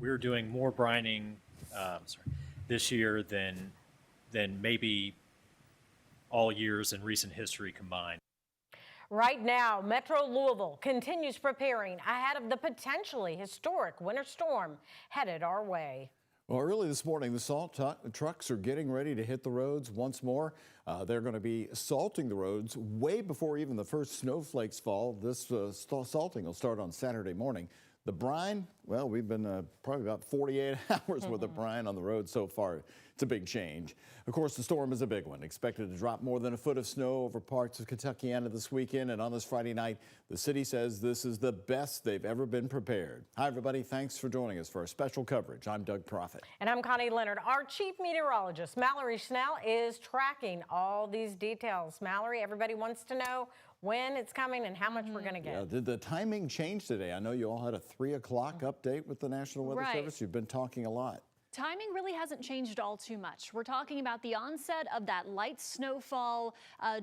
we're doing more brining this year than maybe all years in recent history combined. Right now, Metro Louisville continues preparing ahead of the potentially historic winter storm headed our way. Well, early this morning, the salt trucks are getting ready to hit the roads once more. They're going to be salting the roads way before even the first snowflakes fall. This salting will start on Saturday morning. The brine, well, we've been probably about 48 hours worth of brine on the road so far. It's a big change. Of course, the storm is a big one. Expected to drop more than a foot of snow over parts of Kentuckiana this weekend. And on this Friday night, the city says this is the best they've ever been prepared. Hi, everybody. Thanks for joining us for our special coverage. I'm Doug Proffitt. And I'm Connie Leonard. Our chief meteorologist, Mallory Snell, is tracking all these details. Mallory, everybody wants to know when it's coming and how much we're going to get. Yeah, did the timing change today? I know you all had a 3 o'clock update with the National Weather Service. You've been talking a lot. Timing really hasn't changed all too much. We're talking about the onset of that light snowfall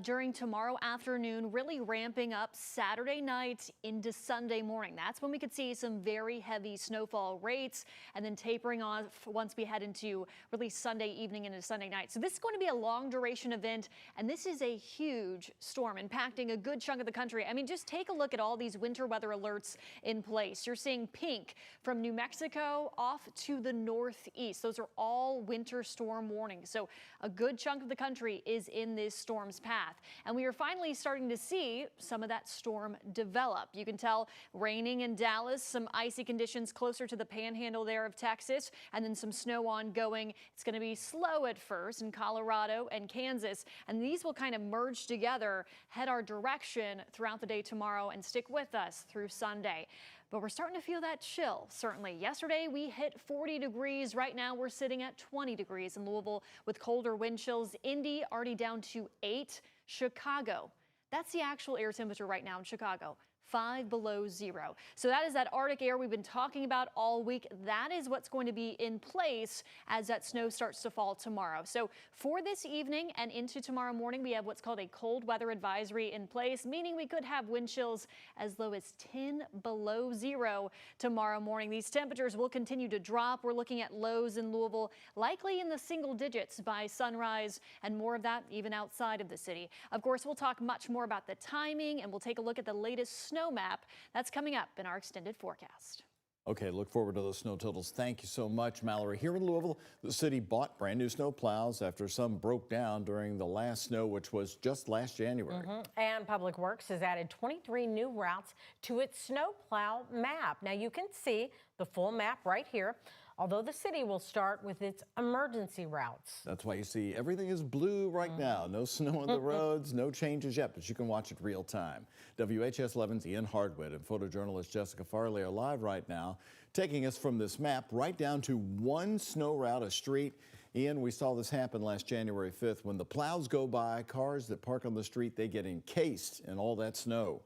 during tomorrow afternoon, really ramping up Saturday night into Sunday morning. That's when we could see some very heavy snowfall rates and then tapering off once we head into really Sunday evening into Sunday night. So this is going to be a long duration event, and this is a huge storm impacting a good chunk of the country. I mean, just take a look at all these winter weather alerts in place. You're seeing pink from New Mexico off to the northeast. Those are all winter storm warnings. So a good chunk of the country is in this storm's path. And we are finally starting to see some of that storm develop. You can tell raining in Dallas, some icy conditions closer to the panhandle there of Texas, and then some snow ongoing. It's going to be slow at first in Colorado and Kansas, and these will kind of merge together, head our direction throughout the day tomorrow and stick with us through Sunday. But we're starting to feel that chill, certainly. Yesterday, we hit 40 degrees. Right now, we're sitting at 20 degrees in Louisville with colder wind chills. Indy already down to 8. Chicago, that's the actual air temperature right now in Chicago. 5 below zero. So that is that Arctic air we've been talking about all week. That is what's going to be in place as that snow starts to fall tomorrow. So for this evening and into tomorrow morning, we have what's called a cold weather advisory in place, meaning we could have wind chills as low as 10 below zero tomorrow morning. These temperatures will continue to drop. We're looking at lows in Louisville, likely in the single digits by sunrise, and more of that even outside of the city. Of course, we'll talk much more about the timing, and we'll take a look at the latest snow map. That's coming up in our extended forecast. Okay, look forward to those snow totals. Thank you so much, Mallory. Here in Louisville, the city bought brand new snow plows after some broke down during the last snow, which was just last January. And Public Works has added 23 new routes to its snow plow map. Now you can see the full map right here, although the city will start with its emergency routes. That's why you see everything is blue right now. No snow on the roads, no changes yet, but you can watch it real time. WHAS11's Ian Hardwitt and photojournalist Jessica Farley are live right now, taking us from this map right down to one snow route a street. Ian, we saw this happen last January 5th. When the plows go by, cars that park on the street, they get encased in all that snow.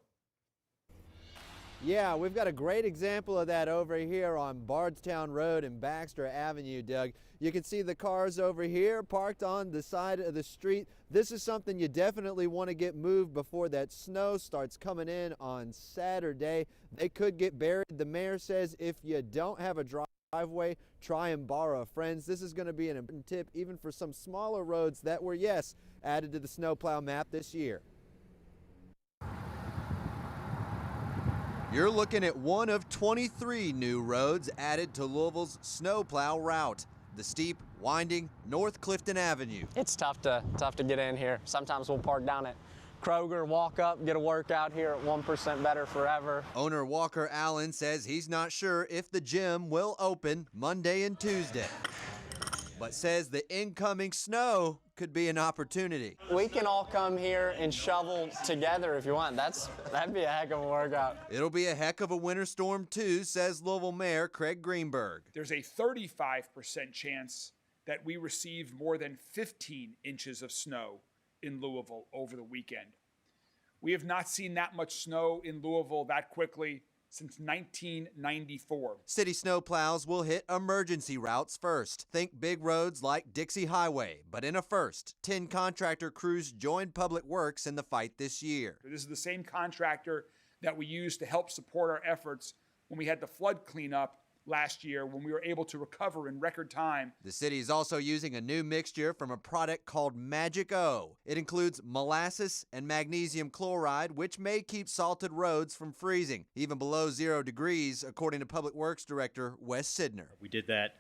Yeah, we've got a great example of that over here on Bardstown Road and Baxter Avenue, Doug. You can see the cars over here parked on the side of the street. This is something you definitely want to get moved before that snow starts coming in on Saturday. They could get buried. The mayor says if you don't have a driveway, try and borrow a friend's. This is going to be an important tip even for some smaller roads that were, yes, added to the snowplow map this year. You're looking at one of 23 new roads added to Louisville's snowplow route, the steep, winding North Clifton Avenue. It's tough to get in here. Sometimes we'll park down at Kroger, walk up, get a workout here at 1% Better Forever. Owner Walker Allen says he's not sure if the gym will open Monday and Tuesday, but says the incoming snow could be an opportunity. We can all come here and shovel together if you want. That'd be a heck of a workout. It'll be a heck of a winter storm too, says Louisville Mayor Craig Greenberg. There's a 35% chance that we receive more than 15 inches of snow in Louisville over the weekend. We have not seen that much snow in Louisville that quickly since 1994. City snowplows will hit emergency routes first. Think big roads like Dixie Highway, but in a first, 10 contractor crews joined Public Works in the fight this year. This is the same contractor that we used to help support our efforts when we had the flood cleanup last year when we were able to recover in record time. The city is also using a new mixture from a product called Magic O. It includes molasses and magnesium chloride, which may keep salted roads from freezing, even below 0 degrees, according to Public Works Director WHAS11. We did that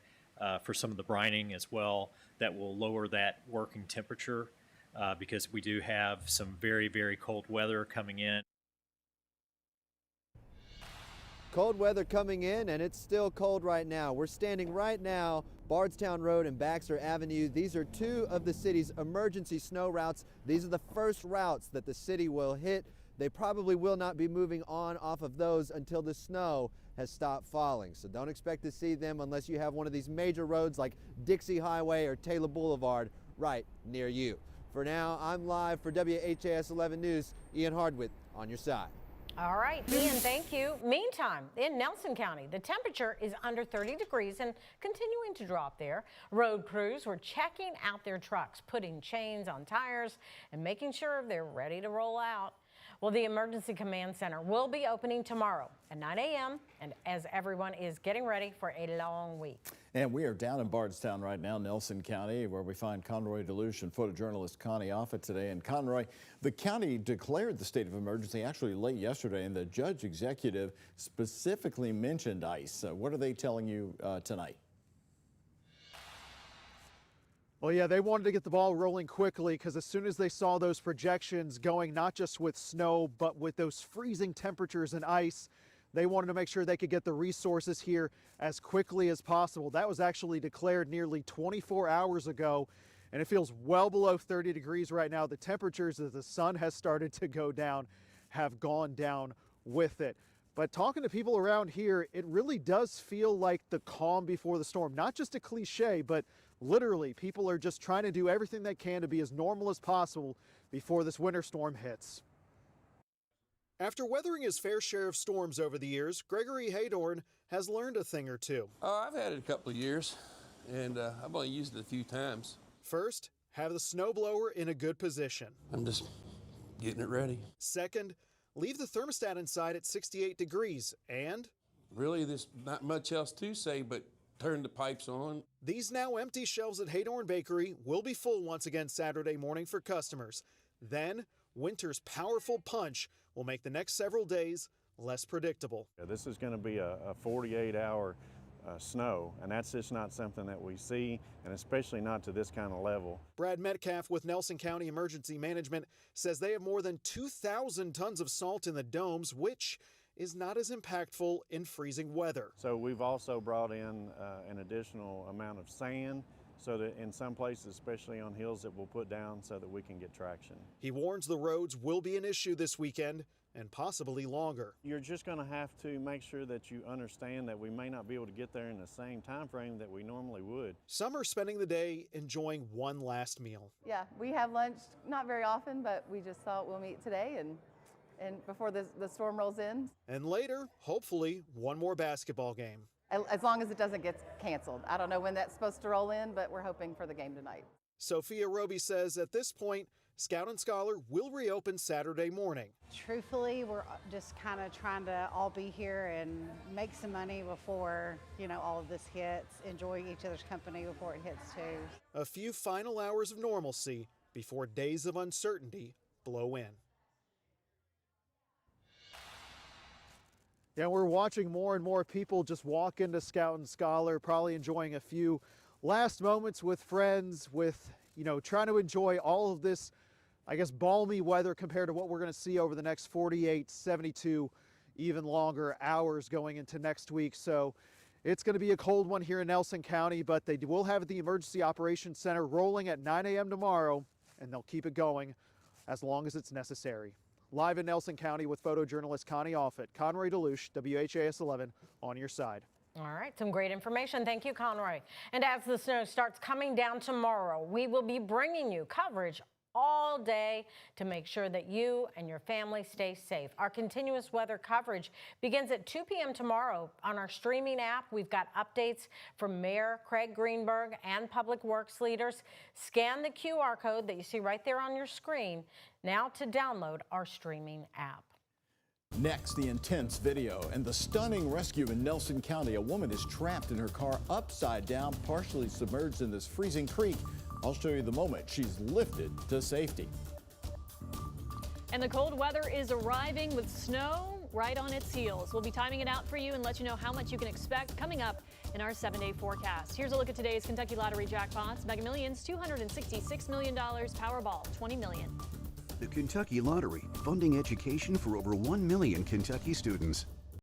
for some of the brining as well. That will lower that working temperature because we do have some very, very cold weather coming in. Cold weather coming in, and it's still cold right now. We're standing right now, Bardstown Road and Baxter Avenue. These are two of the city's emergency snow routes. These are the first routes that the city will hit. They probably will not be moving on off of those until the snow has stopped falling. So don't expect to see them unless you have one of these major roads like Dixie Highway or Taylor Boulevard right near you. For now, I'm live for WHAS 11 News. Ian Hardwick on your side. All right, Ian, thank you. Meantime, in Nelson County, the temperature is under 30 degrees and continuing to drop there. Road crews were checking out their trucks, putting chains on tires and making sure they're ready to roll out. Well, the Emergency Command Center will be opening tomorrow at 9 a.m. and as everyone is getting ready for a long week. And we are down in Bardstown right now, Nelson County, where we find Conroy Delush and photojournalist Connie Offit today. And Conroy, the county declared the state of emergency actually late yesterday, and the judge executive specifically mentioned ice. What are they telling you tonight? Well, yeah, they wanted to get the ball rolling quickly because as soon as they saw those projections going, not just with snow, but with those freezing temperatures and ice, they wanted to make sure they could get the resources here as quickly as possible. That was actually declared nearly 24 hours ago, and it feels well below 30 degrees right now. The temperatures, as the sun has started to go down, have gone down with it. But talking to people around here, it really does feel like the calm before the storm. Not just a cliche, but literally, people are just trying to do everything they can to be as normal as possible before this winter storm hits. After weathering his fair share of storms over the years, Gregory Haydorn has learned a thing or two. I've had it a couple of years, and I've only used it a few times. First, have the snowblower in a good position. I'm just getting it ready. Second, leave the thermostat inside at 68 degrees and... Really, there's not much else to say, but turn the pipes on. These now empty shelves at Haydorn Bakery will be full once again Saturday morning for customers. Then, winter's powerful punch will make the next several days less predictable. This is going to be a 48-hour snow, and that's just not something that we see, and especially not to this kind of level. Brad Metcalf with Nelson County Emergency Management says they have more than 2,000 tons of salt in the domes, which is not as impactful in freezing weather. So we've also brought in an additional amount of sand so that in some places, especially on hills, that we'll put down so that we can get traction. He warns the roads will be an issue this weekend and possibly longer. You're just going to have to make sure that you understand that we may not be able to get there in the same time frame that we normally would. Some are spending the day enjoying one last meal. Yeah, we have lunch not very often, but we just thought we'll meet today and before the storm rolls in. And later, hopefully, one more basketball game. As long as it doesn't get canceled. I don't know when that's supposed to roll in, but we're hoping for the game tonight. Sophia Roby says at this point, Scout and Scholar will reopen Saturday morning. Truthfully, we're just kind of trying to all be here and make some money before, all of this hits, enjoy each other's company before it hits too. A few final hours of normalcy before days of uncertainty blow in. Yeah, we're watching more and more people just walk into Scout and Scholar, probably enjoying a few last moments with friends, with, trying to enjoy all of this, I guess, balmy weather compared to what we're going to see over the next 48, 72, even longer hours going into next week. So it's going to be a cold one here in Nelson County, but they will have the Emergency Operations Center rolling at 9 a.m. tomorrow, and they'll keep it going as long as it's necessary. Live in Nelson County with photojournalist Connie Offit, Conroy Delush, WHAS 11 on your side. All right, some great information. Thank you, Conroy. And as the snow starts coming down tomorrow, we will be bringing you coverage all day to make sure that you and your family stay safe. Our continuous weather coverage begins at 2 p.m. tomorrow on our streaming app. We've got updates from Mayor Craig Greenberg and Public Works leaders. Scan the QR code that you see right there on your screen now to download our streaming app. Next, the intense video and the stunning rescue in Nelson County. A woman is trapped in her car upside down, partially submerged in this freezing creek. I'll show you the moment she's lifted to safety. And the cold weather is arriving with snow right on its heels. We'll be timing it out for you and let you know how much you can expect coming up in our 7-day forecast. Here's a look at today's Kentucky Lottery jackpots. Mega Millions, $266 million. Powerball, $20 million. The Kentucky Lottery, funding education for over 1 million Kentucky students.